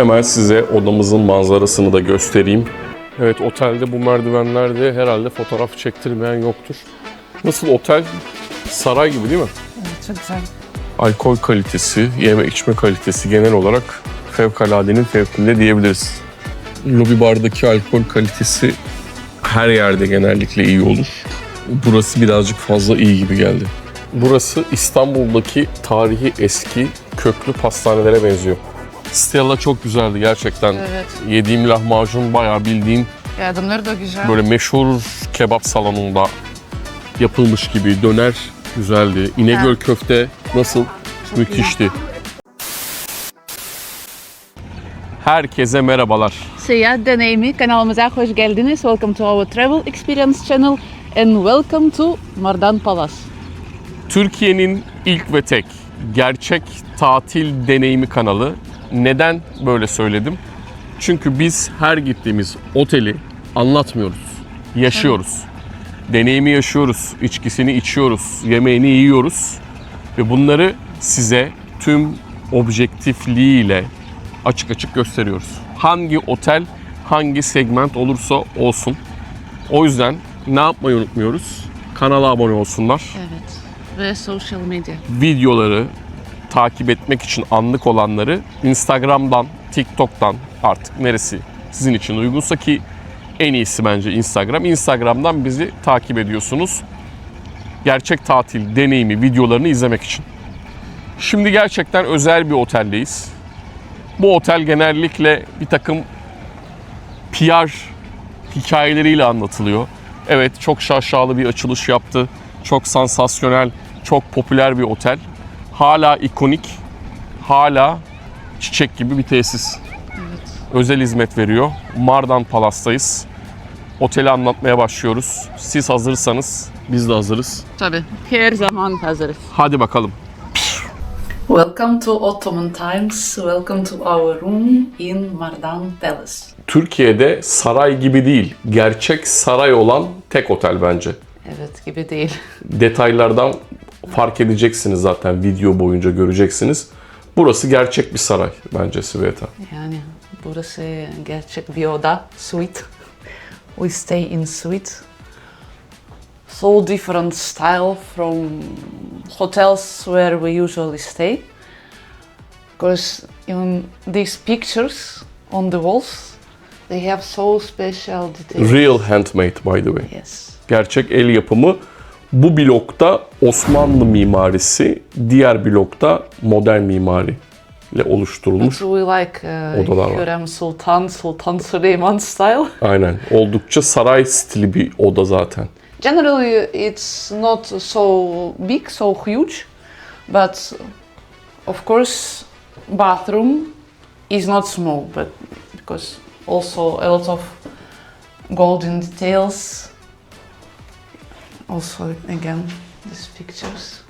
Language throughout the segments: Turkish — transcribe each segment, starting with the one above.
Hemen size odamızın manzarasını da göstereyim. Evet, otelde bu merdivenlerde herhalde fotoğraf çektirmeyen yoktur. Nasıl otel? Saray gibi değil mi? Evet, çok güzel. Alkol kalitesi, yeme içme kalitesi genel olarak fevkaladenin fevkinde diyebiliriz. Lobi bardaki alkol kalitesi her yerde genellikle iyi olur. Burası birazcık fazla iyi gibi geldi. Burası İstanbul'daki tarihi eski köklü pastanelere benziyor. Stella çok güzeldi gerçekten. Evet. Yediğim lahmacun bayağı bildiğin Yardımları da güzel. böyle meşhur kebap salonunda yapılmış gibi. Döner güzeldi. İnegöl köfte nasıl? Müthişti. Herkese merhabalar. Seyahat deneyimi kanalımıza hoş geldiniz. Welcome to our travel experience channel and welcome to Mardan Palace. Türkiye'nin ilk ve tek gerçek tatil deneyimi kanalı. Neden böyle söyledim? Çünkü biz her gittiğimiz oteli anlatmıyoruz, yaşıyoruz. Deneyimi yaşıyoruz, içkisini içiyoruz, yemeğini yiyoruz ve bunları size tüm objektifliğiyle açık açık gösteriyoruz. Hangi otel, hangi segment olursa olsun. O yüzden ne yapmayı unutmuyoruz? Kanala abone olsunlar. Evet. Ve sosyal medya. Videoları takip etmek için anlık olanları Instagram'dan, TikTok'tan artık neresi sizin için uygunsa ki en iyisi bence Instagram. Instagram'dan bizi takip ediyorsunuz. Gerçek tatil deneyimi videolarını izlemek için. Şimdi gerçekten özel bir oteldeyiz. Bu otel genellikle bir takım PR hikayeleriyle anlatılıyor. Evet, çok şaşalı bir açılış yaptı. Çok sansasyonel, çok popüler bir otel. Hala ikonik, hala çiçek gibi bir tesis. Evet. Özel hizmet veriyor. Mardan Palas'tayız. Oteli anlatmaya başlıyoruz. Siz hazırsanız biz de hazırız. Tabii. Her zaman hazırız. Hadi bakalım. Welcome to Ottoman times. Welcome to our room in Mardan Palace. Türkiye'de saray gibi değil, gerçek saray olan tek otel bence. Evet, gibi değil. Detaylardan fark edeceksiniz zaten, video boyunca göreceksiniz. Burası gerçek bir saray bence Sveta. Yani burası gerçek bir oda, suite. We stay in suite. So different style from hotels where we usually stay. Because in these pictures on the walls, they have so special details. Real handmade by the way. Yes. Gerçek el yapımı. Bu blokta Osmanlı mimarisi, diğer blokta modern mimari ile oluşturulmuş. We like odalar var. Hürrem Sultan, Sultan Süleyman style. Aynen. Oldukça saray stili bir oda zaten. Generally, it's not so big, so huge, but of course, bathroom is not small, but because also a lot of golden details. Also, again, these pictures.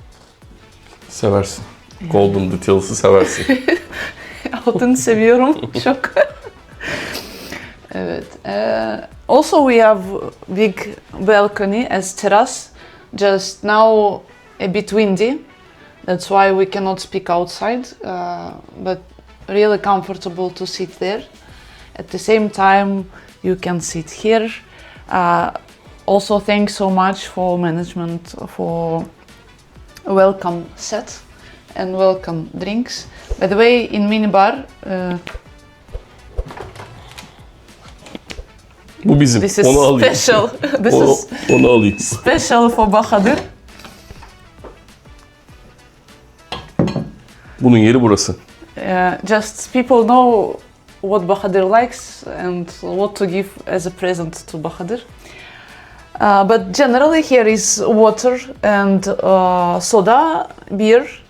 Seversin. Golden details'ı seversin. Altın seviyorum çok. Evet. Also, we have big balcony as terrace. Just now a bit windy. That's why we cannot speak outside. But really comfortable to sit there. At the same time, you can sit here. Also, thanks so much for management for a welcome set and welcome drinks. By the way, in minibar, Bu bizim. this is Onu alayım. special. This Onu, is onu alayım. special for Bahadır. Bunun yeri burası. Just people know what Bahadır likes and what to give as a present to Bahadır. But generally here is water and soda, beer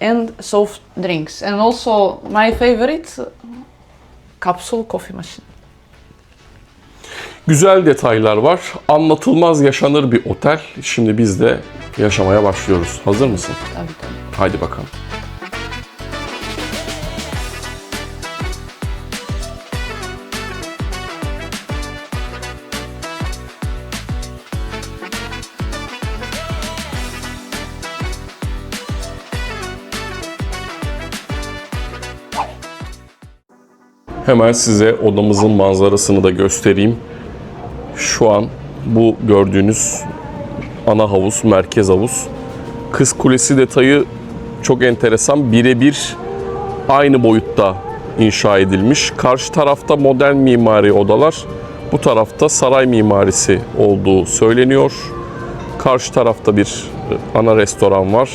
and soft drinks. And also my favorite, capsule coffee machine. Güzel detaylar var. Anlatılmaz yaşanır bir otel. Şimdi biz de yaşamaya başlıyoruz. Hazır mısın? Tabii tabii. Haydi bakalım. Hemen size odamızın manzarasını da göstereyim. Şu an bu gördüğünüz ana havuz, merkez havuz. Kız Kulesi detayı çok enteresan. Birebir aynı boyutta inşa edilmiş. Karşı tarafta modern mimari odalar, bu tarafta saray mimarisi olduğu söyleniyor. Karşı tarafta bir ana restoran var.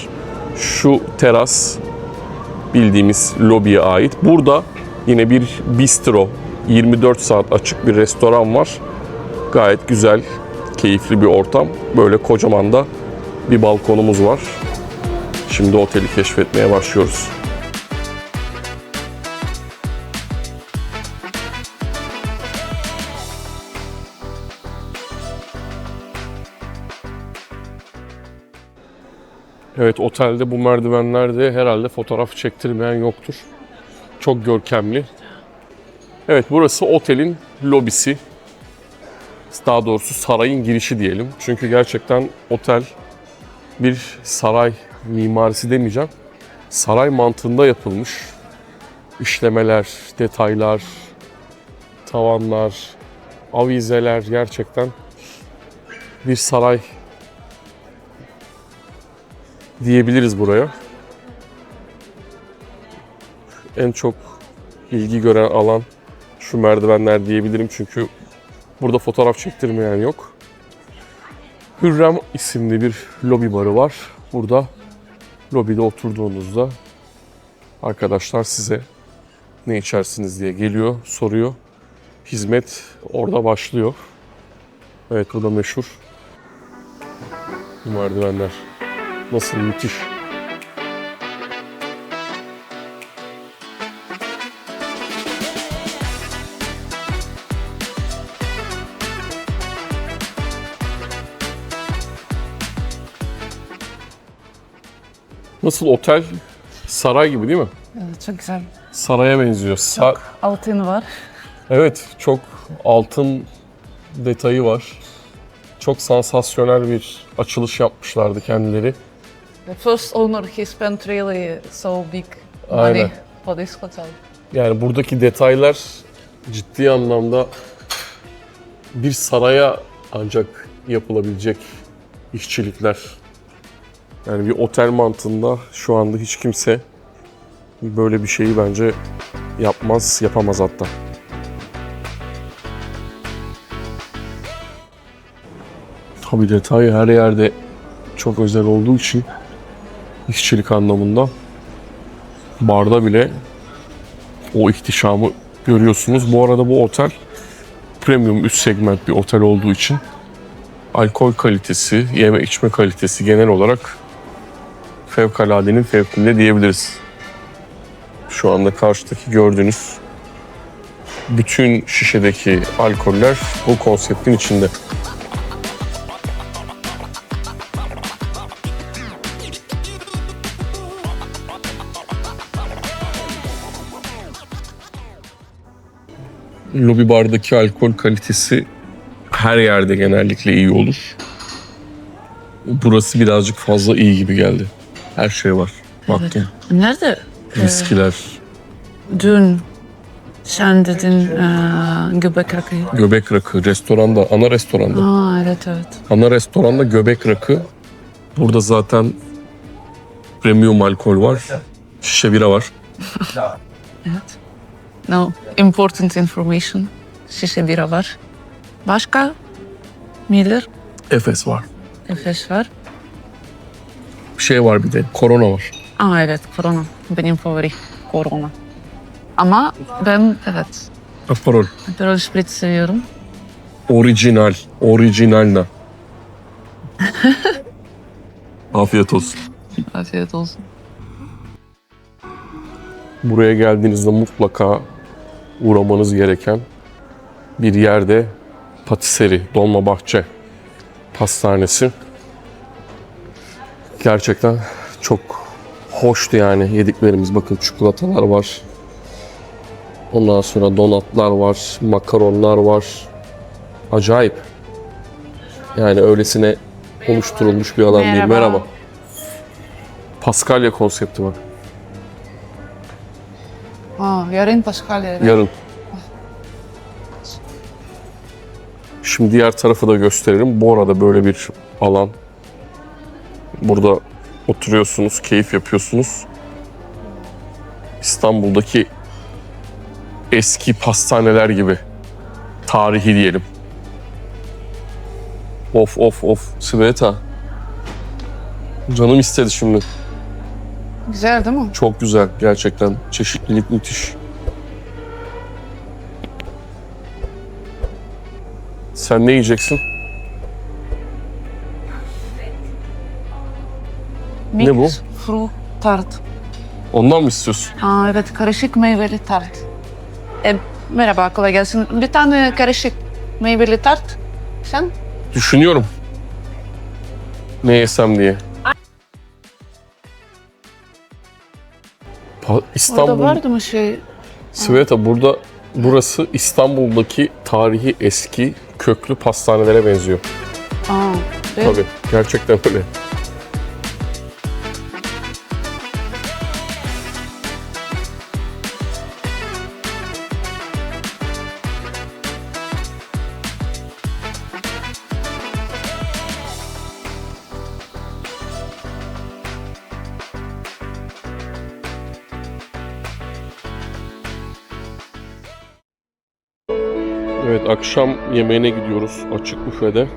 Şu teras bildiğimiz lobiye ait. Burada yine bir bistro, 24 saat açık bir restoran var. Gayet güzel, keyifli bir ortam. Böyle kocaman da bir balkonumuz var. Şimdi oteli keşfetmeye başlıyoruz. Evet, otelde bu merdivenlerde herhalde fotoğraf çektirmeyen yoktur. Çok görkemli. Evet, burası otelin lobisi. Daha doğrusu sarayın girişi diyelim. Çünkü gerçekten otel bir saray mimarisi demeyeceğim. Saray mantığında yapılmış. İşlemeler, detaylar, tavanlar, avizeler gerçekten bir saray diyebiliriz buraya. En çok ilgi gören alan şu merdivenler diyebilirim çünkü burada fotoğraf çektirmeyen yok. Hürrem isimli bir lobi barı var. Burada lobide oturduğunuzda arkadaşlar size ne içersiniz diye geliyor, soruyor. Hizmet orada başlıyor. Evet, bu da meşhur. Bu merdivenler nasıl müthiş. Nasıl, otel saray gibi değil mi? Evet, çok güzel. Saraya benziyor. Altın var. Evet, çok altın detayı var. Çok sansasyonel bir açılış yapmışlardı kendileri. The first owner, he spent really so big money Aynen. for this hotel. Yani buradaki detaylar ciddi anlamda bir saraya ancak yapılabilecek işçilikler. Yani bir otel mantığında şu anda hiç kimse böyle bir şeyi bence yapmaz, yapamaz hatta. Tabii detay her yerde çok özel olduğu için işçilik anlamında barda bile o ihtişamı görüyorsunuz. Bu arada bu otel premium üst segment bir otel olduğu için alkol kalitesi, yeme içme kalitesi genel olarak fevkaladenin fevkinde diyebiliriz. Şu anda karşıdaki gördüğünüz bütün şişedeki alkoller bu konseptin içinde. Lobi bardaki alkol kalitesi her yerde genellikle iyi olur. Burası birazcık fazla iyi gibi geldi. Her şey var. Baktım. Nerede? Viskiler, Dün sen dedin göbek rakı. göbek rakı, restoranda, ana restoranda. Evet. Ana restoranda göbek rakı. Burada zaten premium alkol var. Şişe bira var. Evet. No, important information. Şişe bira var. Başka? Miller, Efes var. Efes var. Bir şey var bir de. Korona var. Evet, Corona. Benim favori Corona. Ama ben Aperol. Aperol Spritz seviyorum. Orijinal. Orijinalna. Afiyet olsun. Afiyet olsun. Buraya geldiğinizde mutlaka uğramanız gereken bir yerde patisserie, Dolmabahçe pastanesi. Gerçekten çok hoştu yani yediklerimiz. Bakın çikolatalar var. Ondan sonra donatlar var, makaronlar var. Acayip. Yani öylesine oluşturulmuş bir alan değil. Merhaba. Merhaba. Paskalya konsepti var. Yarın Paskalya. Evet. Yarın. Şimdi diğer tarafı da gösterelim. Bu arada böyle bir alan. Burada oturuyorsunuz, keyif yapıyorsunuz. İstanbul'daki eski pastaneler gibi. Tarihi diyelim. Of of of. Sveta. Canım istedi şimdi. Güzel değil mi? Çok güzel gerçekten. Çeşitlilik müthiş. Sen ne yiyeceksin? Ne bu? Mix fruit tart. Ondan mı istiyorsun? Aa, evet, karışık meyveli tart. Merhaba, kolay gelsin. Bir tane karışık meyveli tart. Sen? Düşünüyorum. Ne yesem diye. Orada İstanbul, vardı mı şey? Sveta burası İstanbul'daki tarihi eski köklü pastanelere benziyor. Aa, evet. Tabii gerçekten öyle. Evet, akşam yemeğine gidiyoruz açık büfede.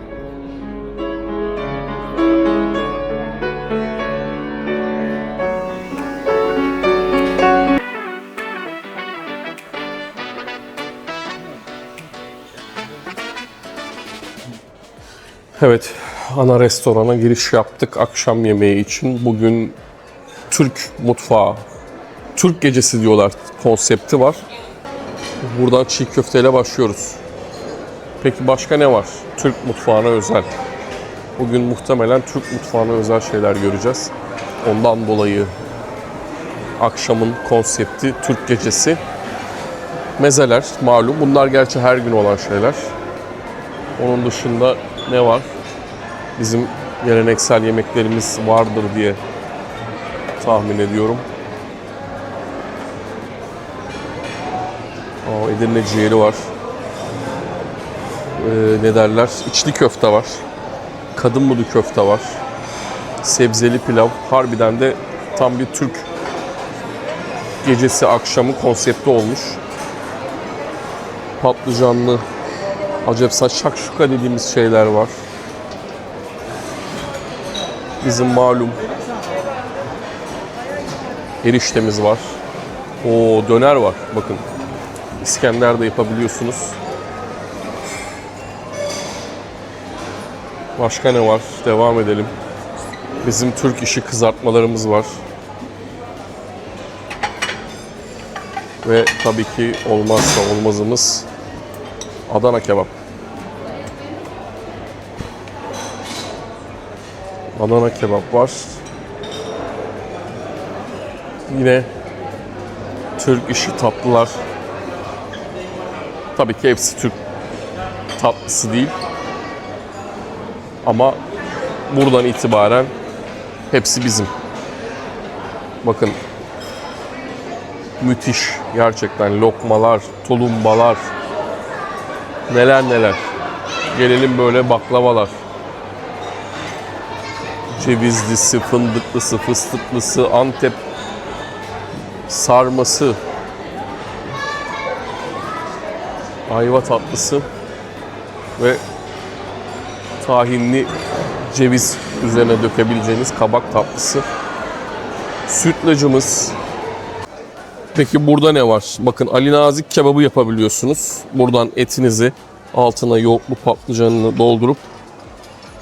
Evet, ana restorana giriş yaptık akşam yemeği için. Bugün Türk mutfağı, Türk gecesi diyorlar, konsepti var. Buradan çiğ köfteyle başlıyoruz. Peki başka ne var? Türk mutfağına özel. Bugün muhtemelen Türk mutfağına özel şeyler göreceğiz. Ondan dolayı akşamın konsepti Türk gecesi. Mezeler malum. Bunlar gerçi her gün olan şeyler. Onun dışında ne var? Bizim geleneksel yemeklerimiz vardır diye tahmin ediyorum. Edirne ciğeri var. Ne derler? İçli köfte var. Kadın budu köfte var. Sebzeli pilav. Harbiden de tam bir Türk gecesi akşamı konsepti olmuş. Patlıcanlı, acepsa şakşuka dediğimiz şeyler var. Bizim malum eriştemiz var. Döner var. Bakın. İskender de yapabiliyorsunuz. Başka ne var? Devam edelim. Bizim Türk işi kızartmalarımız var. Ve tabii ki olmazsa olmazımız Adana kebap. Adana kebap var. Yine Türk işi tatlılar. Tabii ki hepsi Türk tatlısı değil. Ama buradan itibaren hepsi bizim. Bakın. Müthiş. Gerçekten lokmalar, tulumbalar. Neler neler. Gelelim böyle baklavalar. Cevizlisi, fındıklısı, fıstıklısı, Antep sarması, ayva tatlısı ve tahinli ceviz üzerine dökebileceğiniz kabak tatlısı. Sütlacımız. Peki burada ne var? Bakın Ali Nazik kebabı yapabiliyorsunuz. Buradan etinizi altına yoğurtlu patlıcanını doldurup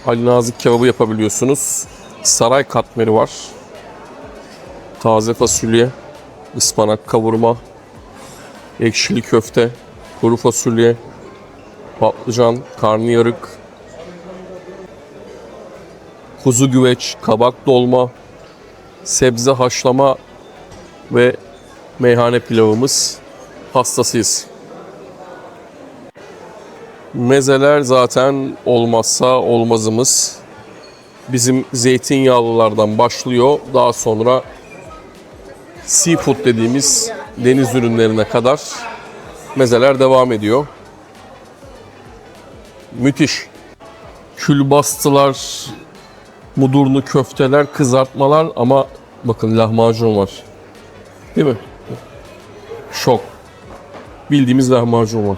Ali Nazik kebabı yapabiliyorsunuz. Saray katmeri var. Taze fasulye, ıspanak kavurma, ekşili köfte, kuru fasulye, patlıcan, karnıyarık, kuzu güveç, kabak dolma, sebze haşlama ve meyhane pilavımız. Hastasıyız. Mezeler zaten olmazsa olmazımız. Bizim zeytinyağlılardan başlıyor. Daha sonra seafood dediğimiz deniz ürünlerine kadar mezeler devam ediyor. Müthiş. Külbastılar, mudurnu köfteler, kızartmalar ama bakın lahmacun var. Değil mi? Şok. Bildiğimiz lahmacun var.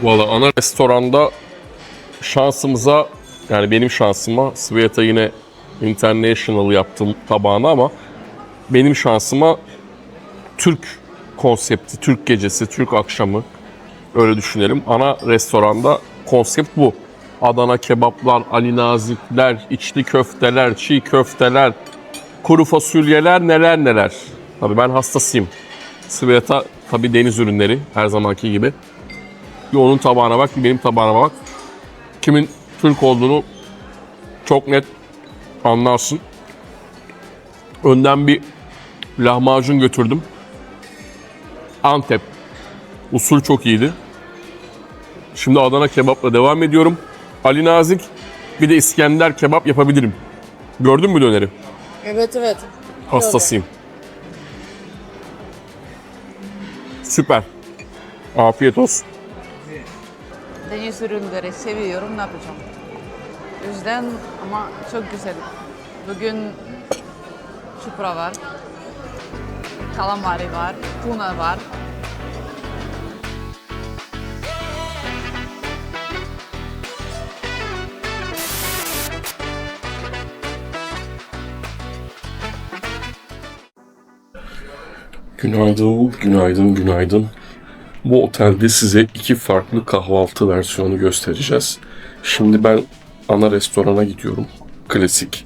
Valla ana restoranda şansımıza, yani benim şansıma, Sveta yine international yaptım tabağını ama benim şansıma Türk konsepti, Türk gecesi, Türk akşamı öyle düşünelim. Ana restoranda konsept bu. Adana kebaplar, Ali Nazikler, içli köfteler, çiğ köfteler, kuru fasulyeler, neler neler. Tabii ben hastasıyım. Sveta tabii deniz ürünleri her zamanki gibi. Bir onun tabağına bak, bir benim tabağıma bak. Kimin Türk olduğunu çok net anlarsın. Önden bir lahmacun götürdüm. Antep. Usul çok iyiydi. Şimdi Adana kebapla devam ediyorum. Ali Nazik, bir de İskender kebap yapabilirim. Gördün mü döneri? Evet. Hastasıyım. Süper. Afiyet olsun. Deniz ürünleri seviyorum, ne yapacağım? O yüzden ama çok güzel. Bugün çupra var, kalamari var, tuna var. Günaydın, günaydın, günaydın. Bu otelde size iki farklı kahvaltı versiyonu göstereceğiz. Şimdi ben ana restorana gidiyorum. Klasik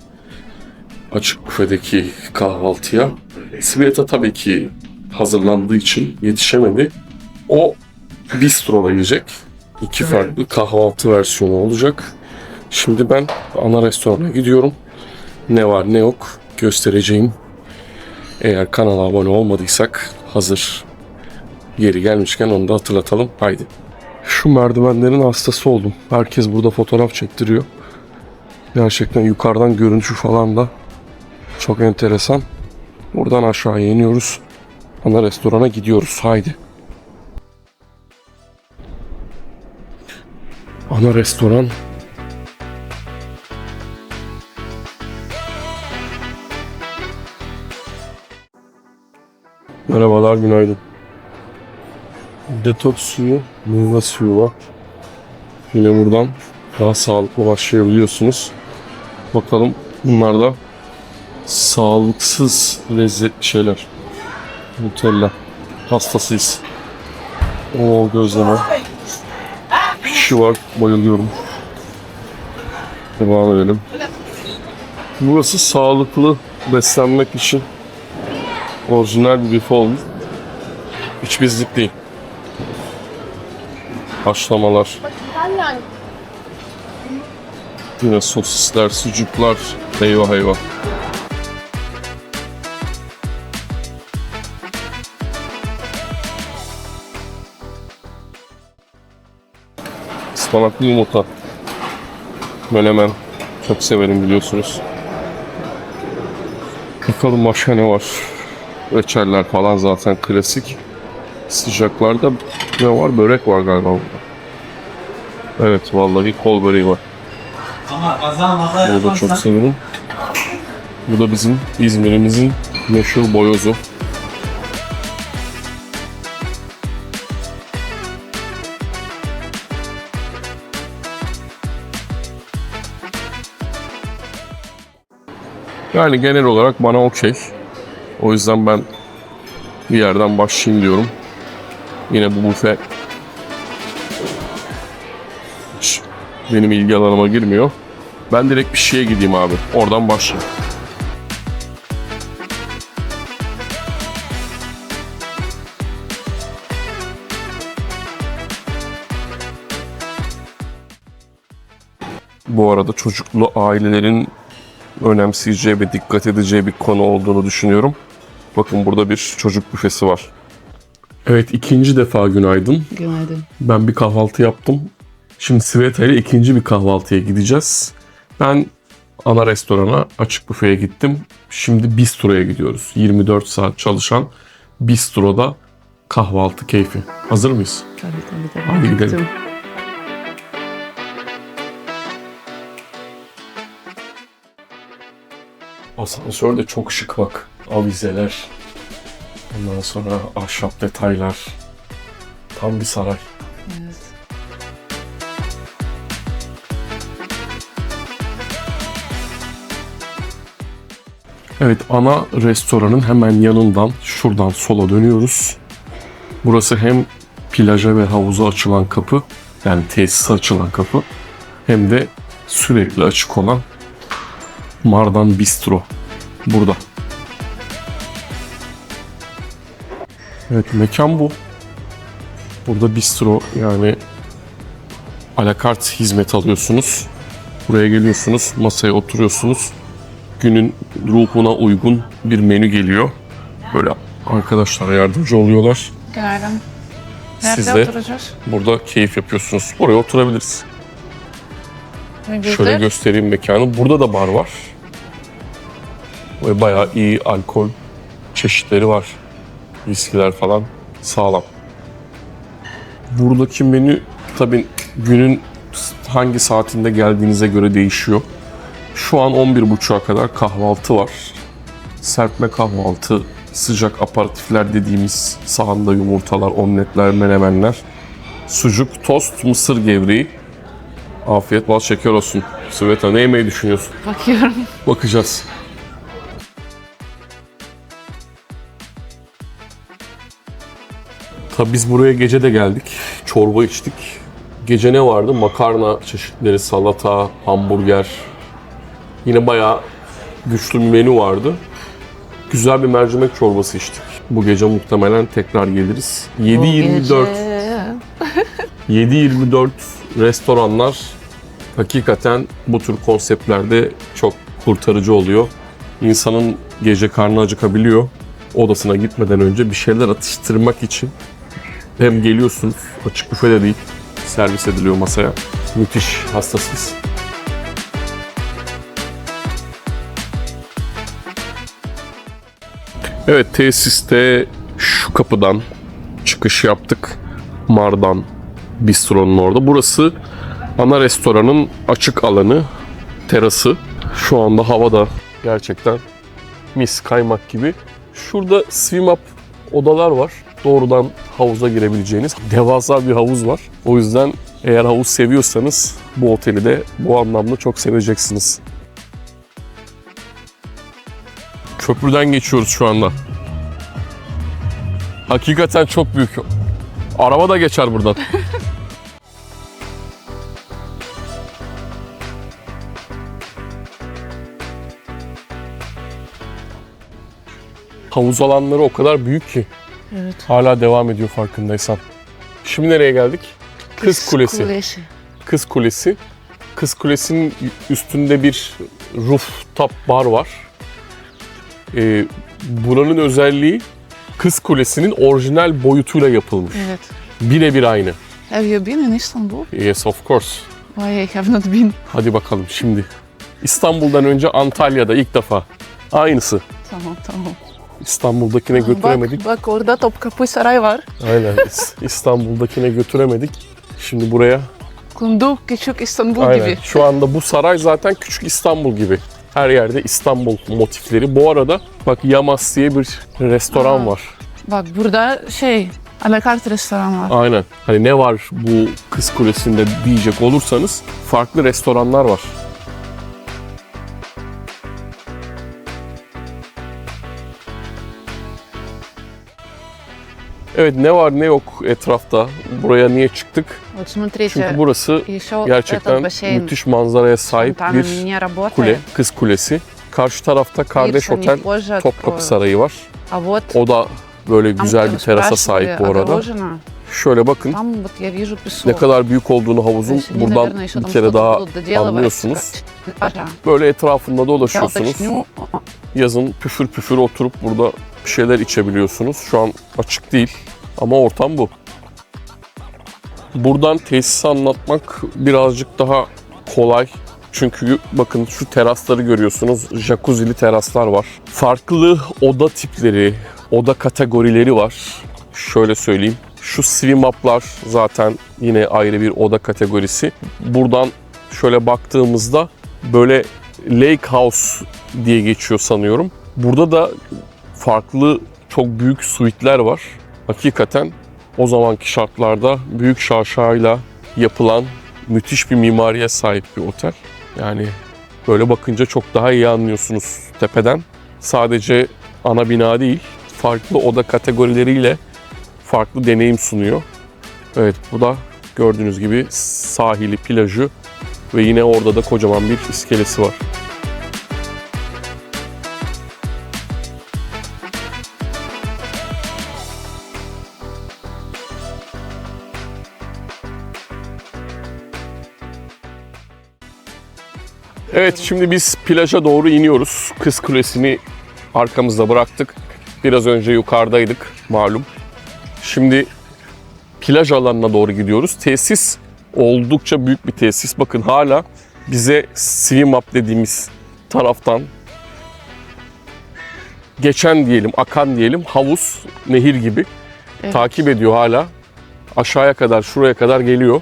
açık büfedeki kahvaltıya. Sveta tabii ki hazırlandığı için yetişemedi. O bistroda yiyecek. İki farklı kahvaltı versiyonu olacak. Şimdi ben ana restorana gidiyorum. Ne var ne yok göstereceğim. Eğer kanala abone olmadıysak hazır yeri gelmişken onu da hatırlatalım. Haydi. Şu merdivenlerin hastası oldum. Herkes burada fotoğraf çektiriyor. Gerçekten yukarıdan görüntü falan da çok enteresan. Buradan aşağıya iniyoruz. Ana restorana gidiyoruz. Haydi. Ana restoran. Merhabalar, günaydın. Detoks suyu, meyve suyu var. Yine buradan daha sağlıklı başlayabiliyorsunuz. Bakalım bunlar da sağlıksız lezzetli şeyler. Nutella. Hastasıyız. O gözleme. Pişi var. Bayılıyorum. Devam edelim. Burası sağlıklı beslenmek için orijinal bir büfe olmuş. Hiç bizlik değil. Haşlamalar. Yine sosisler, sucuklar. Eyvah eyvah. Ispanaklı yumurta. Menemen. Çok severim biliyorsunuz. Bakalım başka ne var? Reçeller falan zaten klasik. Sıcaklarda ne var? Börek var galiba burada. Evet, vallahi kol böreği var. Bunu da çok severim. Bu da bizim İzmir'imizin meşhur boyozu. Yani genel olarak bana okey. O yüzden ben bir yerden başlayayım diyorum. Yine bu büfe hiç benim ilgi alanıma girmiyor. Ben direkt bir şeye gideyim abi. Oradan başlayayım. Bu arada çocuklu ailelerin önemseyeceği ve dikkat edeceği bir konu olduğunu düşünüyorum. Bakın burada bir çocuk büfesi var. Evet, ikinci defa günaydın. Günaydın. Ben bir kahvaltı yaptım. Şimdi Sveta ile ikinci bir kahvaltıya gideceğiz. Ben Ana restorana, açık büfeye gittim. Şimdi bistroya gidiyoruz. 24 saat çalışan bistroda kahvaltı keyfi. Hazır mıyız? Tabii. Hadi gidelim. Asansör de çok şık bak. Avizeler. Ondan sonra ahşap detaylar. Tam bir saray. Yes. Evet, ana restoranın hemen yanından şuradan sola dönüyoruz. Burası hem plaja ve havuza açılan kapı, yani tesise açılan kapı, hem de sürekli açık olan Mardan Bistro burada. Evet, mekan bu. Burada bistro, yani alakart hizmet alıyorsunuz. Buraya geliyorsunuz, masaya oturuyorsunuz. Günün ruhuna uygun bir menü geliyor. Böyle arkadaşlar yardımcı oluyorlar. Günaydın. Nerede Siz de oturacağız? burada keyif yapıyorsunuz. Buraya oturabiliriz. Biz Şöyle de göstereyim mekanı. Burada da bar var. Ve bayağı iyi alkol çeşitleri var. Viskiler falan sağlam. Buradaki menü tabii günün hangi saatinde geldiğinize göre değişiyor. Şu an 11.30'a kadar kahvaltı var. Serpme kahvaltı, sıcak aperatifler dediğimiz sahanda yumurtalar, omletler, menemenler, sucuk, tost, mısır gevreği. Afiyet bal şeker olsun. Sveta, ne yemeyi düşünüyorsun? bakıyorum. Bakacağız. Tabii biz buraya gece de geldik. Çorba içtik. Gece ne vardı? Makarna çeşitleri, salata, hamburger. Yine bayağı güçlü bir menü vardı. Güzel bir mercimek çorbası içtik. Bu gece muhtemelen tekrar geliriz. 7-24 restoranlar hakikaten bu tür konseptlerde çok kurtarıcı oluyor. İnsanın gece karnı acıkabiliyor. Odasına gitmeden önce bir şeyler atıştırmak için hem geliyorsunuz, açık büfede değil, servis ediliyor masaya. Müthiş, hastasıyız. Evet, tesiste şu kapıdan çıkış yaptık. Mardan Bistro'nun orada. Burası ana restoranın açık alanı, terası. Şu anda hava da gerçekten mis, kaymak gibi. Şurada swim up odalar var. Doğrudan havuza girebileceğiniz devasa bir havuz var. O yüzden eğer havuz seviyorsanız bu oteli de bu anlamda çok seveceksiniz. Köprüden geçiyoruz şu anda. Hakikaten çok büyük. Araba da geçer buradan. Havuz alanları o kadar büyük ki. Evet. Hala devam ediyor farkındaysan. Şimdi nereye geldik? Kız Kulesi. Kız Kulesi. Kız Kulesi'nin üstünde bir rooftop bar var. Buranın özelliği Kız Kulesi'nin orijinal boyutuyla yapılmış. Evet. Birebir aynı. Have you been in Istanbul? Yes, of course. Why I have not been? Hadi bakalım şimdi. İstanbul'dan önce Antalya'da ilk defa. Aynısı. Tamam. İstanbul'dakine götüremedik. Bak orada Topkapı Saray var. Aynen. İstanbul'dakine götüremedik. Şimdi buraya. Kundu küçük İstanbul Aynen. gibi. Şu anda bu saray zaten küçük İstanbul gibi. Her yerde İstanbul motifleri. Bu arada bak, Yamas diye bir restoran var. Bak burada alakart restoran var. Aynen. Hani ne var bu Kız Kulesi'nde diyecek olursanız farklı restoranlar var. Evet, ne var ne yok etrafta. Buraya niye çıktık? Вот смотрите, Çünkü burası еще gerçekten этот бассейн. müthiş manzaraya sahip Там bir не работает. kule, Kız Kulesi. Karşı tarafta Kardeş Видишь, они Otel, позже Topkapı откроют. Sarayı var. А вот O da böyle там güzel bir terasa sahip bu arada. огорожено. Şöyle bakın, Там вот я вижу песок. ne kadar büyük olduğunu havuzun То есть они, buradan наверное, еще bir там kere что-то daha будут доделывать. anlıyorsunuz. Ага. Böyle etrafında Я dolaşıyorsunuz. уточню. Yazın püfür püfür oturup burada bir şeyler içebiliyorsunuz. Şu an açık değil ama ortam bu. Buradan tesisi anlatmak birazcık daha kolay. Çünkü bakın şu terasları görüyorsunuz. Jacuzzi'li teraslar var. Farklı oda tipleri, oda kategorileri var. Şöyle söyleyeyim. Şu swim up'lar zaten yine ayrı bir oda kategorisi. Buradan şöyle baktığımızda böyle lake house diye geçiyor sanıyorum. Burada da farklı çok büyük suite'ler var. Hakikaten o zamanki şartlarda büyük şaşayla yapılan müthiş bir mimariye sahip bir otel. Yani böyle bakınca çok daha iyi anlıyorsunuz tepeden. Sadece ana bina değil, farklı oda kategorileriyle farklı deneyim sunuyor. Evet, bu da gördüğünüz gibi sahili, plajı ve yine orada da kocaman bir iskelesi var. Evet, şimdi biz plaja doğru iniyoruz. Kız Kulesi'ni arkamızda bıraktık. Biraz önce yukarıdaydık malum. Şimdi plaj alanına doğru gidiyoruz. Tesis oldukça büyük bir tesis. Bakın hala bize swim up dediğimiz taraftan geçen diyelim, akan diyelim havuz, nehir gibi takip ediyor hala. Aşağıya kadar, şuraya kadar geliyor.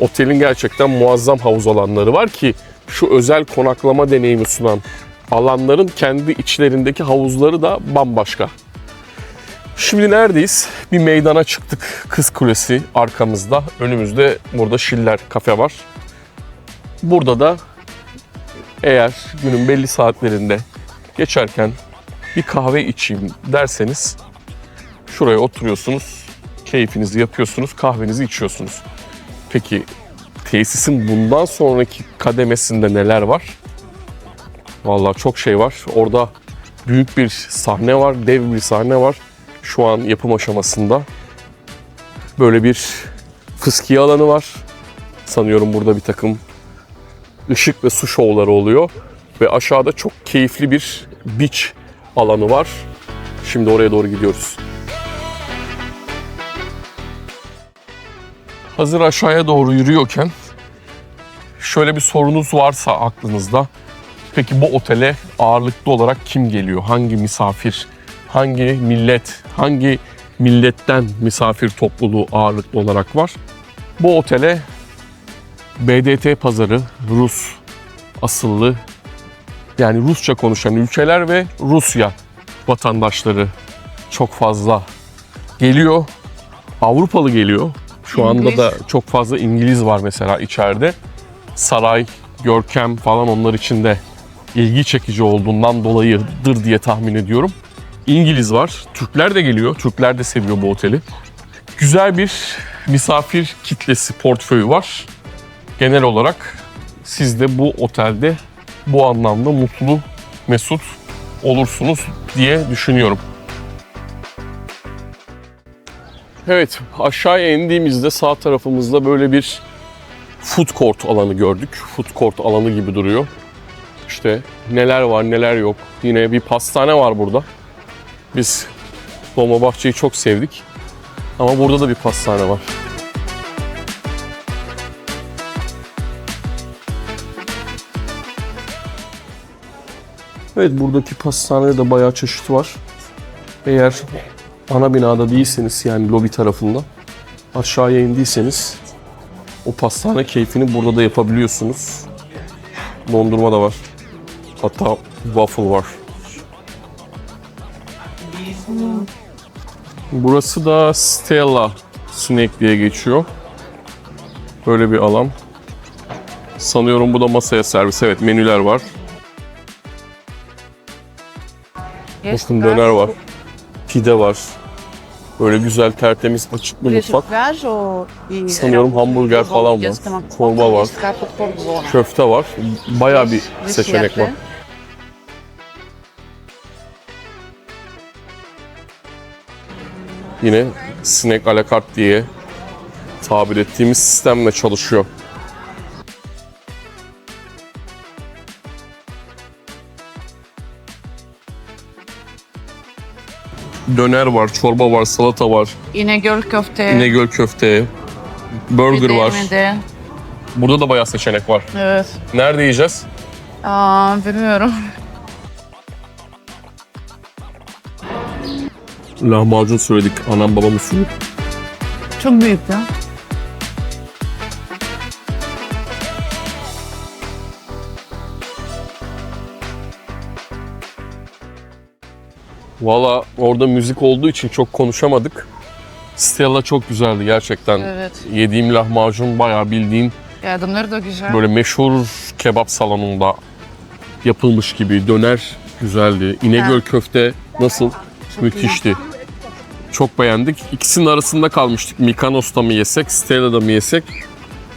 Otelin gerçekten muazzam havuz alanları var ki şu özel konaklama deneyimi sunan alanların kendi içlerindeki havuzları da bambaşka. Şimdi neredeyiz? Bir meydana çıktık. Kız Kulesi arkamızda. Önümüzde burada Schiller kafe var. Burada da eğer günün belli saatlerinde geçerken bir kahve içeyim derseniz şuraya oturuyorsunuz, keyfinizi yapıyorsunuz, kahvenizi içiyorsunuz. Peki tesisin bundan sonraki kademesinde neler var? Vallahi çok şey var. Orada büyük bir sahne var, dev bir sahne var. Şu an yapım aşamasında. Böyle bir fıskiye alanı var. Sanıyorum burada bir takım ışık ve su şovları oluyor. Ve aşağıda çok keyifli bir beach alanı var. Şimdi oraya doğru gidiyoruz. Hazır aşağıya doğru yürüyorken şöyle bir sorunuz varsa aklınızda. Peki bu otele ağırlıklı olarak kim geliyor? Hangi misafir? Hangi millet? Hangi milletten misafir topluluğu ağırlıklı olarak var? Bu otele BDT pazarı, Rus asıllı, yani Rusça konuşan ülkeler ve Rusya vatandaşları çok fazla geliyor. Avrupalı geliyor. Şu anda da çok fazla İngiliz var mesela içeride. Saray, görkem falan onlar için de ilgi çekici olduğundan dolayıdır diye tahmin ediyorum. İngiliz var. Türkler de geliyor. Türkler de seviyor bu oteli. Güzel bir misafir kitlesi, portföyü var. Genel olarak siz de bu otelde bu anlamda mutlu, mesut olursunuz diye düşünüyorum. Evet, aşağıya indiğimizde sağ tarafımızda böyle bir food court alanı gördük. Food court alanı gibi duruyor. İşte neler var neler yok. Yine bir pastane var burada. Biz Dolmabahçe'yi çok sevdik. Ama burada da bir pastane var. Evet, buradaki pastanede de bayağı çeşit var. Eğer ana binada değilseniz, yani lobi tarafında, aşağıya indiyseniz o pastane keyfini burada da yapabiliyorsunuz. Dondurma da var. Hatta waffle var. Burası da Stella Snack diye geçiyor. Böyle bir alan. Sanıyorum bu da masaya servis. Evet, menüler var. Bakın döner var. Pide var. Böyle güzel, tertemiz, açık bir mutfak. Sanıyorum hamburger falan var. Çorba var. Köfte var. Bayağı bir seçenek var. Yine snack à la carte diye tabir ettiğimiz sistemle çalışıyor. Döner var, çorba var, salata var. İnegöl köfte. İnegöl köfte, burger var. Burada da bayağı seçenek var. Evet. Nerede yiyeceğiz? Bilmiyorum. Lahmacun söyledik. Anam babam usulü. Çok büyük ya. Valla orada müzik olduğu için çok konuşamadık. Stella çok güzeldi gerçekten. Evet. Yediğim lahmacun bayağı bildiğin Yardımları da güzel. böyle meşhur kebap salonunda yapılmış gibi. Döner güzeldi. İnegöl köfte nasıl? Müthişti. Çok beğendik. İkisinin arasında kalmıştık. Mikanos'ta mı yesek, Stella'da mı yesek?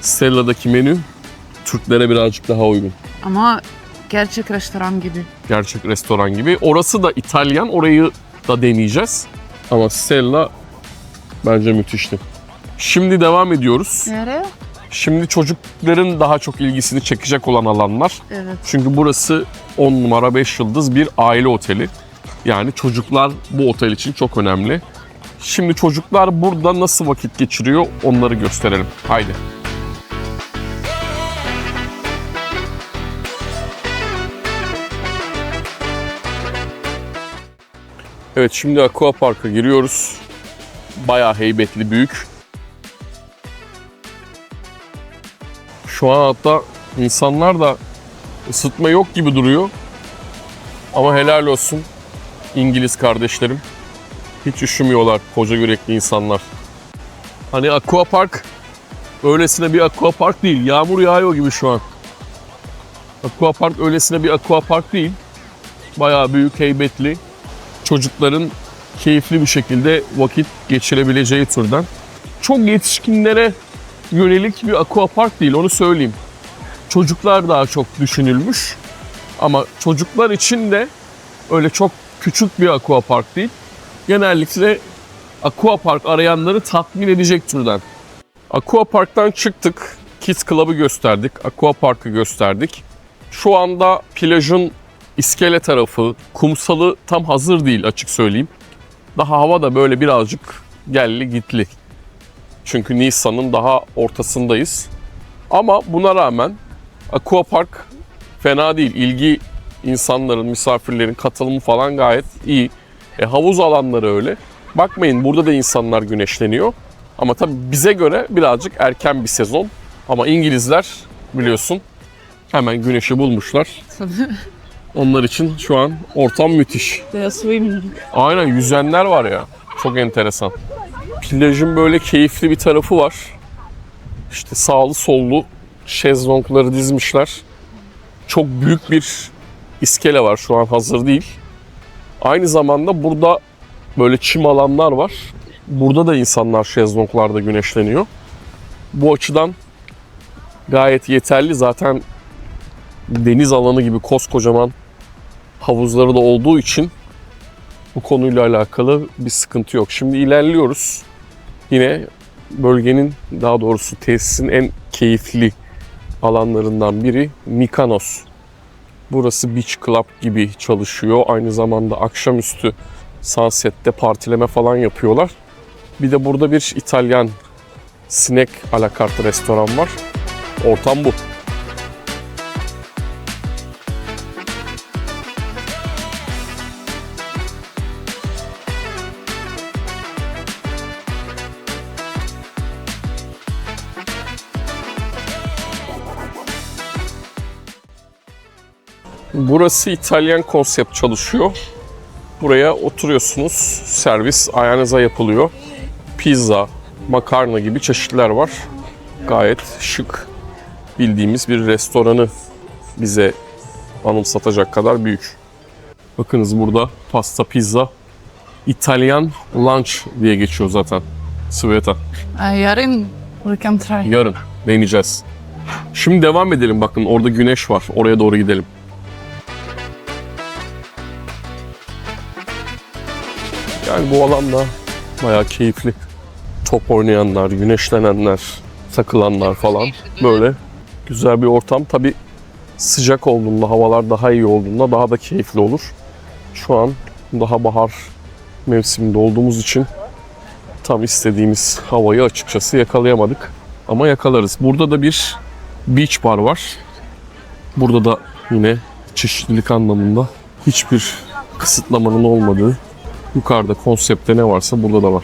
Stella'daki menü Türklere birazcık daha uygun. Ama gerçek restoran gibi. Gerçek restoran gibi. Orası da İtalyan. Orayı da deneyeceğiz. Ama Stella bence müthişti. Şimdi devam ediyoruz. Nereye? Şimdi çocukların daha çok ilgisini çekecek olan alanlar. Evet. Çünkü burası 10 numara 5 yıldız bir aile oteli. Yani çocuklar bu otel için çok önemli. Şimdi çocuklar burada nasıl vakit geçiriyor onları gösterelim. Haydi. Evet, şimdi Aqua Park'a giriyoruz. Bayağı heybetli, büyük. Şu an hatta insanlar da ısıtma yok gibi duruyor. Ama helal olsun İngiliz kardeşlerim. Hiç üşümüyorlar, koca yürekli insanlar. Hani Aqua Park öylesine bir Aqua Park değil. Yağmur yağıyor gibi şu an. Aqua Park öylesine bir Aqua Park değil. Bayağı büyük, heybetli. Çocukların keyifli bir şekilde vakit geçirebileceği türden. Çok yetişkinlere yönelik bir Aqua Park değil, onu söyleyeyim. Çocuklar daha çok düşünülmüş. Ama çocuklar için de öyle çok küçük bir Aqua Park değil. Genellikle Aqua Park arayanları tatmin edecek türden. Aqua Park'tan çıktık. Kids Club'ı gösterdik. Aqua Park'ı gösterdik. Şu anda plajın iskele tarafı, kumsalı tam hazır değil açık söyleyeyim. Daha hava da böyle birazcık gelli gitli. Çünkü Nisan'ın daha ortasındayız. Ama buna rağmen Aqua Park fena değil. İlgi insanların, misafirlerin katılımı falan gayet iyi. Havuz alanları öyle. Bakmayın burada da insanlar güneşleniyor. Ama tabii bize göre birazcık erken bir sezon. Ama İngilizler biliyorsun hemen güneşi bulmuşlar. Onlar için şu an ortam müthiş. Aynen, yüzenler var ya. Çok enteresan. Plajın böyle keyifli bir tarafı var. İşte sağlı sollu şezlongları dizmişler. Çok büyük bir iskele var, şu an hazır değil. Aynı zamanda burada böyle çim alanlar var. Burada da insanlar şezlonglarda güneşleniyor. Bu açıdan gayet yeterli. Zaten deniz alanı gibi koskocaman havuzları da olduğu için bu konuyla alakalı bir sıkıntı yok. Şimdi ilerliyoruz. Yine bölgenin, daha doğrusu tesisin en keyifli alanlarından biri Mykonos. Burası Beach Club gibi çalışıyor. Aynı zamanda akşamüstü Sunset'te partileme falan yapıyorlar. Bir de burada bir İtalyan snack à la carte restoran var. Ortam bu. Burası İtalyan konsept çalışıyor. Buraya oturuyorsunuz, servis ayağınıza yapılıyor. Pizza, makarna gibi çeşitler var. Gayet şık, bildiğimiz bir restoranı bize anımsatacak kadar büyük. Bakınız burada pasta, pizza, İtalyan lunch diye geçiyor zaten. Sveta. Yarın we can try. Yarın deneyeceğiz. Şimdi devam edelim, bakın orada güneş var. Oraya doğru gidelim. Yani bu alanda bayağı keyifli. Top oynayanlar, güneşlenenler, takılanlar falan. Böyle güzel bir ortam. Tabii sıcak olduğunda, havalar daha iyi olduğunda daha da keyifli olur. Şu an daha bahar mevsiminde olduğumuz için tam istediğimiz havayı açıkçası yakalayamadık. Ama yakalarız. Burada da bir beach bar var. Burada da yine çeşitlilik anlamında hiçbir kısıtlamanın olmadığı, yukarıda konsepte ne varsa burada da var.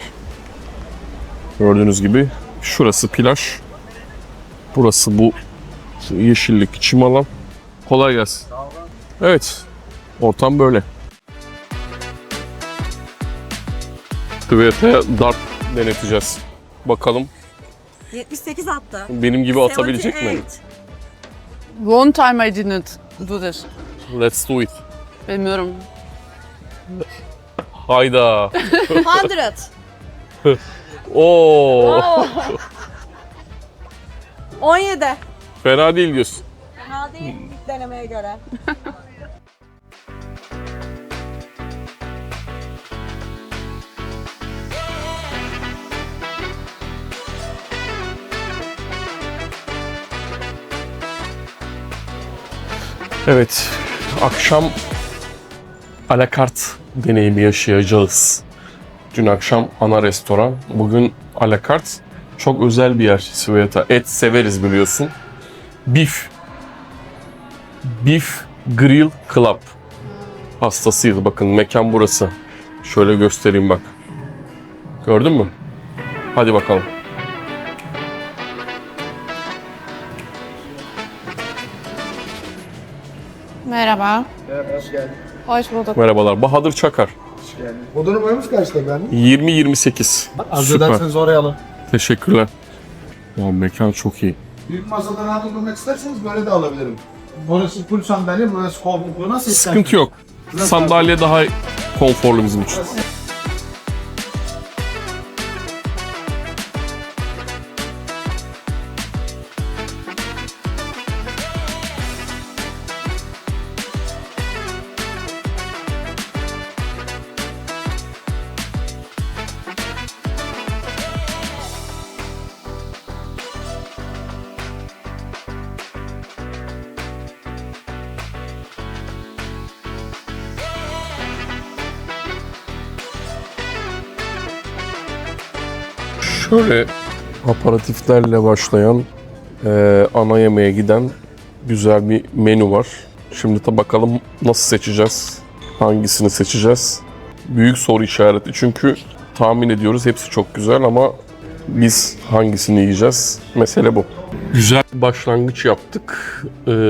Gördüğünüz gibi şurası plaj. Burası bu yeşillik, çim alan. Kolay gelsin. Evet, ortam böyle. Kıvete dart deneteceğiz. Bakalım 78 attı. benim gibi atabilecek mi? 78. One time I didn't do this. Let's do it. Bilmiyorum. Hayda. 100. Oo. 17. Fena değil diyorsun. Fena değil ilk denemeye göre. Evet, akşam alakart deneyimi yaşayacağız. Dün akşam ana restoran, bugün alakart. Çok özel bir yer Sveta. Et severiz biliyorsun. Beef Grill Club hastasıyız. Bakın mekan burası. Şöyle göstereyim bak. Gördün mü? Hadi bakalım. Merhaba. Merhaba, hoş geldin. Hoş bulduk. Merhabalar. Bahadır Çakar. Hoş geldin. Modunu boyumuz kaçta ben? 20-28. Arzu Süper. ederseniz oraya alın. Teşekkürler. Ya mekan çok iyi. Büyük masadan aldırmak isterseniz böyle de alabilirim. Burası full sandalye, burası koltuklu. Nasıl Sıkıntı yok. Sandalye daha konforlu bizim için. Şöyle aparatiflerle başlayan ana yemeğe giden güzel bir menü var. Şimdi de bakalım nasıl seçeceğiz? Hangisini seçeceğiz? Büyük soru işareti çünkü tahmin ediyoruz hepsi çok güzel ama biz hangisini yiyeceğiz? Mesele bu. Güzel bir başlangıç yaptık.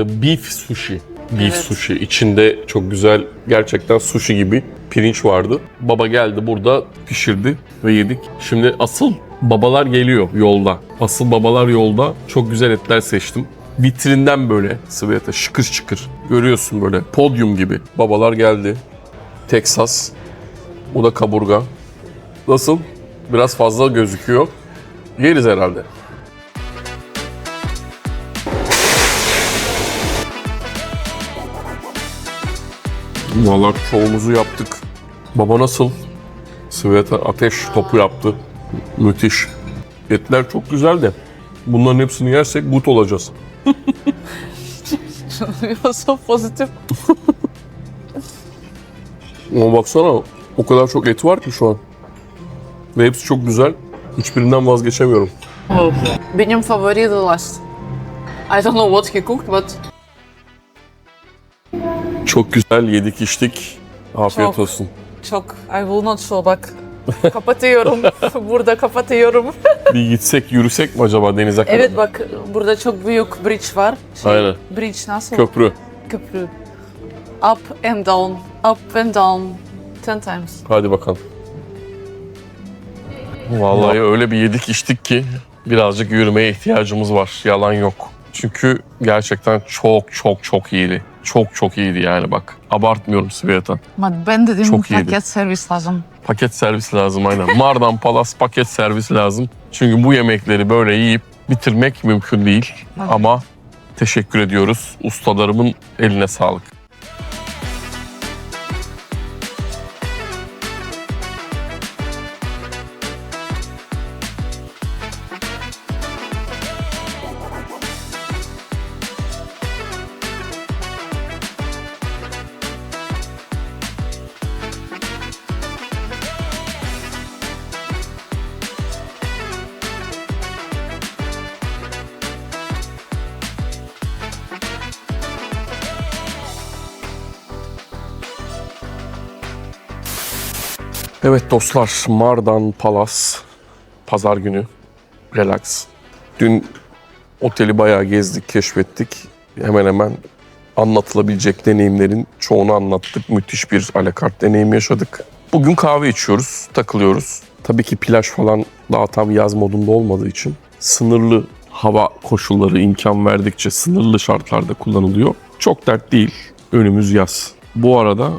Beef sushi. Beef Evet. sushi. İçinde çok güzel gerçekten sushi gibi pirinç vardı. Baba geldi burada pişirdi ve yedik. Şimdi asıl babalar geliyor yolda. Asıl babalar yolda. Çok güzel etler seçtim. Vitrinden böyle Sveta şıkır şıkır. Görüyorsun böyle podyum gibi. Babalar geldi. Texas. Bu da kaburga. Nasıl? Biraz fazla gözüküyor. Yeriz herhalde. Vallahi çoğumuzu yaptık. Baba nasıl? Sveta ateş topu yaptı. Müthiş. Etler çok güzel de bunların hepsini yersek gut olacağız. You're so positive. Ama baksana o kadar çok et var ki şu an. Ve hepsi çok güzel. Hiçbirinden vazgeçemiyorum. Benim favori the last. I don't know what he cooked but Çok güzel yedik içtik. Afiyet Çok. olsun. çok. I will not show bak. Kapatıyorum. Burada kapatıyorum. Bir gitsek yürüsek mi acaba denize kadar? Evet bak burada çok büyük bridge var. Aynen. Bridge nasıl? Köprü. Köprü. Up and down. Up and down. 10 times. Hadi bakalım. Vallahi öyle bir yedik içtik ki birazcık yürümeye ihtiyacımız var. Yalan yok. Çünkü gerçekten çok iyiydi. Çok iyiydi yani bak. Abartmıyorum Sveta. Ben dedim Çok iyiydi. paket servis lazım. Paket servis lazım aynen. Mardan Palas paket servis lazım. Çünkü bu yemekleri böyle yiyip bitirmek mümkün değil. Ama teşekkür ediyoruz. Ustalarımın eline sağlık. Evet dostlar, Mardan Palace, pazar günü, relax. Dün oteli bayağı gezdik, keşfettik. Hemen hemen anlatılabilecek deneyimlerin çoğunu anlattık. Müthiş bir alakart deneyimi yaşadık. Bugün kahve içiyoruz, takılıyoruz. Tabii ki plaj falan daha tam yaz modunda olmadığı için sınırlı hava koşulları imkan verdikçe sınırlı şartlarda kullanılıyor. Çok dert değil, önümüz yaz. Bu arada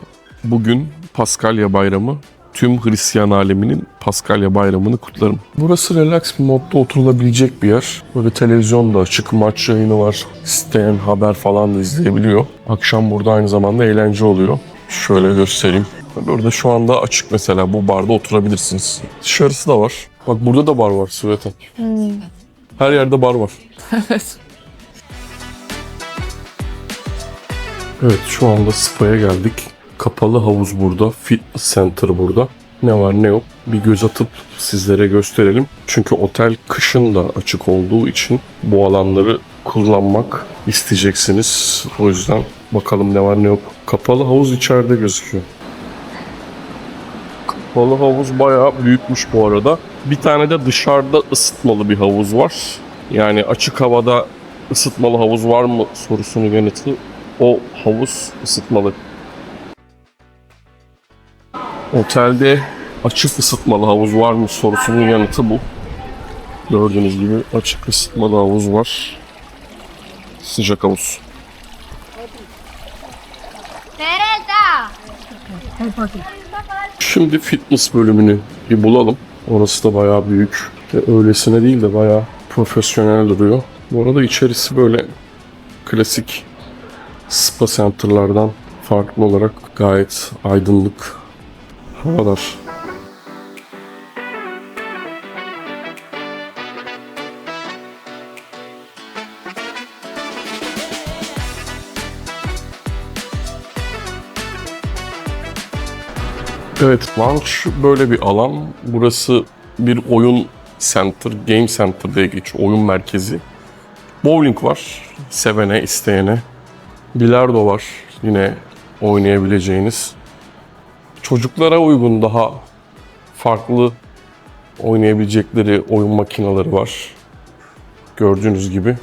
bugün Paskalya Bayramı. Tüm Hristiyan aleminin Paskalya Bayramı'nı kutlarım. Burası relax bir modda oturulabilecek bir yer. Böyle televizyon da açık, maç yayını var. İsteyen haber falan da izleyebiliyor. Akşam burada aynı zamanda eğlence oluyor. Şöyle göstereyim. Burada şu anda açık mesela, bu barda oturabilirsiniz. Dışarısı da var. Bak burada da bar var Süveten. Her yerde bar var. Evet. Evet, şu anda spa'ya geldik. Kapalı havuz burada, fitness center burada. Ne var ne yok bir göz atıp sizlere gösterelim. Çünkü otel kışın da açık olduğu için bu alanları kullanmak isteyeceksiniz. O yüzden bakalım ne var ne yok. Kapalı havuz içeride gözüküyor. Kapalı havuz bayağı büyükmüş bu arada. Bir tane de dışarıda ısıtmalı bir havuz var. Yani açık havada ısıtmalı havuz var mı sorusunun yanıtı o havuz ısıtmalı. Otelde açık ısıtmalı havuz var mı sorusunun yanıtı bu. Gördüğünüz gibi açık ısıtmalı havuz var. Sıcak havuz. Şimdi fitness bölümünü bir bulalım. Orası da bayağı büyük. Öylesine değil de bayağı profesyonel duruyor. Bu arada içerisi böyle klasik spa center'lardan farklı olarak gayet aydınlık. Havalar. Evet, lounge böyle bir alan. Burası bir oyun center, game center diye geçiyor. Oyun merkezi. Bowling var, sevene, isteyene. Bilardo var, yine oynayabileceğiniz. Çocuklara uygun daha farklı oynayabilecekleri oyun makineleri var. Gördüğünüz gibi.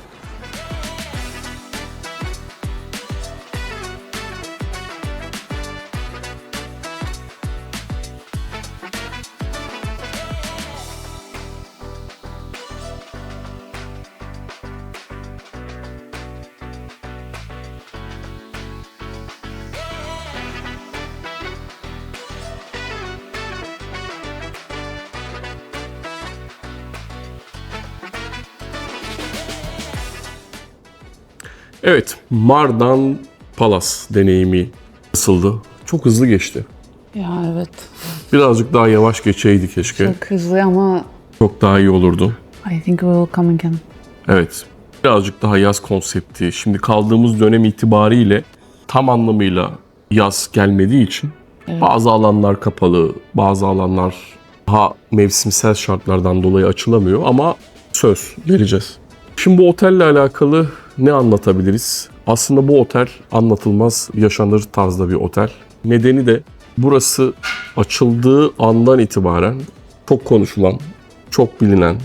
Evet, Mardan Palace deneyimi nasıldı? Çok hızlı geçti. Ya evet. Birazcık daha yavaş geçeydi keşke. Çok hızlı ama Çok daha iyi olurdu. I think we will come again. Evet, birazcık daha yaz konsepti. Şimdi kaldığımız dönem itibariyle tam anlamıyla yaz gelmediği için bazı alanlar kapalı, bazı alanlar daha mevsimsel şartlardan dolayı açılamıyor ama söz vereceğiz. Şimdi bu otelle alakalı ne anlatabiliriz? Aslında bu otel anlatılmaz, yaşanır tarzda bir otel. Nedeni de burası açıldığı andan itibaren çok konuşulan, çok bilinen,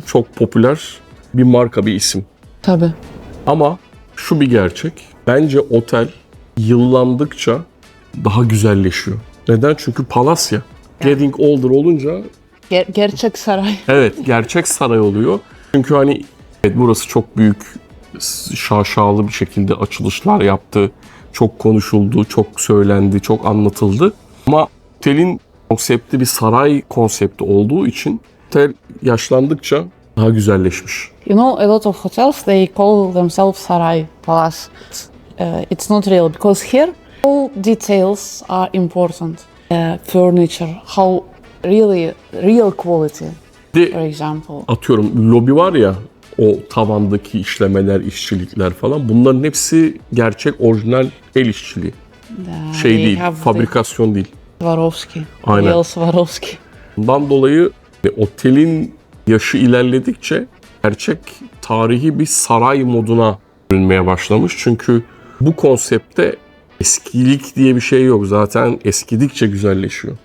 çok popüler bir marka, bir isim. Tabii. Ama şu bir gerçek, bence otel yıllandıkça daha güzelleşiyor. Neden? Çünkü Palasya. Getting older olunca Gerçek saray. evet gerçek saray oluyor. Çünkü hani evet, burası çok büyük, şaşalı bir şekilde açılışlar yaptı. Çok konuşuldu, çok söylendi, çok anlatıldı. Ama otelin konsepti bir saray konsepti olduğu için otel yaşlandıkça daha güzelleşmiş. You know, a lot of hotels, they call themselves Saray Palace. It's not real because here all details are important. Furniture, how really real quality, Bir for de example. atıyorum lobi var ya, o tavandaki işlemeler, işçilikler falan, bunların hepsi gerçek, orijinal el işçiliği. Şey They değil, have fabrikasyon değil. the Swarovski, Aynen. real Swarovski. Bundan dolayı otelin yaşı ilerledikçe gerçek tarihi bir saray moduna bürünmeye başlamış. Çünkü bu konsepte eskilik diye bir şey yok. Zaten eskidikçe güzelleşiyor.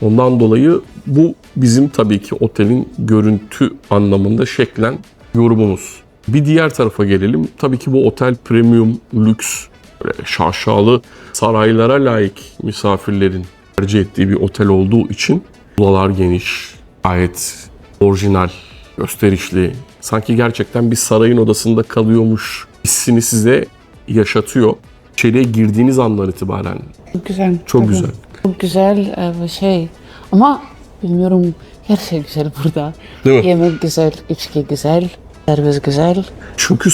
Ondan dolayı bu bizim tabii ki otelin görüntü anlamında şeklen yorumumuz. Bir diğer tarafa gelelim. Tabii ki bu otel premium, lüks, böyle şaşalı saraylara layık misafirlerin tercih ettiği bir otel olduğu için odalar geniş, gayet orijinal, gösterişli. Sanki gerçekten bir sarayın odasında kalıyormuş hissini size yaşatıyor. İçeriye girdiğiniz andan itibaren Çok güzel. çok Tabii. güzel. Çok güzel bir şey. Ama bilmiyorum, her şey güzel burada. Değil mi? Yemek güzel, içki güzel, servis güzel. Çünkü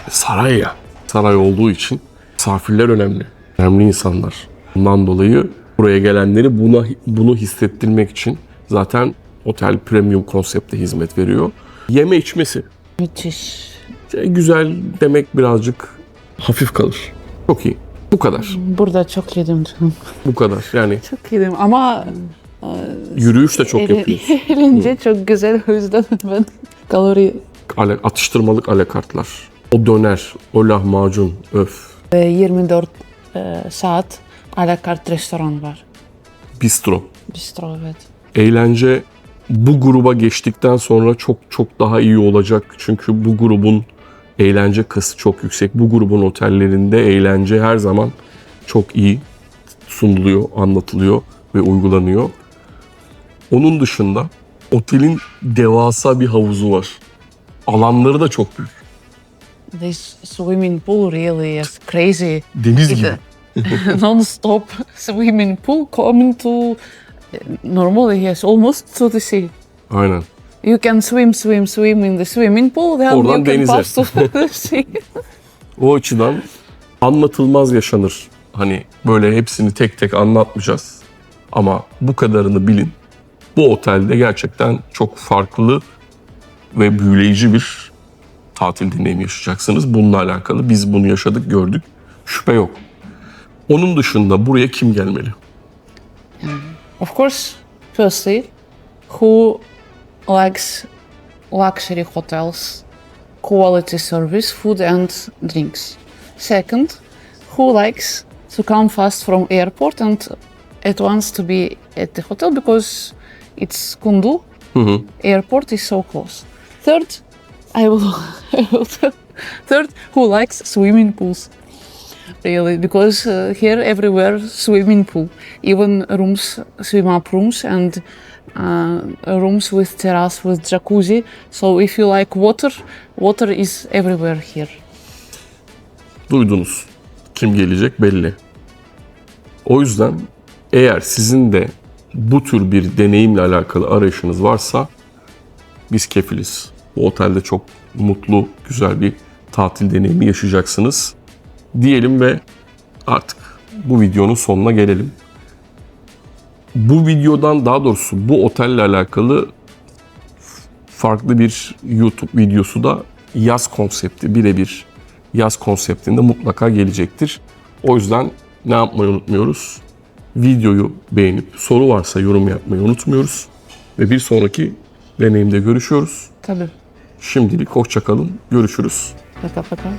saray ya. Saray olduğu için misafirler önemli. Önemli insanlar. Bundan dolayı buraya gelenleri bunu hissettirmek için zaten otel premium konsepte hizmet veriyor. Yeme içmesi. Müthiş. Güzel demek birazcık hafif kalır. Çok iyi. Bu kadar. Burada çok yedim canım. Bu kadar. Yani Çok yedim ama yürüyüş de çok yapıyoruz. eğlence çok güzel, o yüzden ben kalori Atıştırmalık alekartlar. O döner, o lahmacun, öf. 24 saat à la carte restoran var. Bistro. Bistro, evet. Eğlence bu gruba geçtikten sonra çok çok daha iyi olacak. Çünkü bu grubun eğlence kası çok yüksek. Bu grubun otellerinde eğlence her zaman çok iyi sunuluyor, anlatılıyor ve uygulanıyor. Onun dışında otelin devasa bir havuzu var. Alanları da çok büyük. This swimming pool really is crazy. Deniz gibi. Non-stop swimming pool coming to normally yes almost to the sea. Aynen. You can swim in the swimming pool, then Oradan you can denize. pass to the sea. O açıdan anlatılmaz yaşanır. Hani böyle hepsini tek tek anlatmayacağız. Ama bu kadarını bilin. Bu otelde gerçekten çok farklı ve büyüleyici bir tatil deneyimi yaşayacaksınız. Bununla alakalı biz bunu yaşadık, gördük. Şüphe yok. Onun dışında buraya kim gelmeli? Of course, firstly, who likes luxury hotels, quality service, food and drinks. Second, who likes to come fast from airport and at once to be at the hotel because it's Kundu. Airport is so close. Third, third, who likes swimming pools. Really, because here everywhere swimming pool, even rooms, swim up rooms and rooms with terrace with jacuzzi. So if you like water, water is everywhere here. Duydunuz. Kim gelecek belli. O yüzden eğer sizin de bu tür bir deneyimle alakalı arayışınız varsa biz kefiliz. Bu otelde çok mutlu, güzel bir tatil deneyimi yaşayacaksınız diyelim ve artık bu videonun sonuna gelelim. Bu videodan, daha doğrusu bu otelle alakalı farklı bir YouTube videosu da yaz konsepti, birebir yaz konseptinde mutlaka gelecektir. O yüzden ne yapmayı unutmuyoruz? Videoyu beğenip soru varsa yorum yapmayı unutmuyoruz. Ve bir sonraki deneyimde görüşüyoruz. Tabii. Şimdilik hoşça kalın. Görüşürüz. Пока-пока.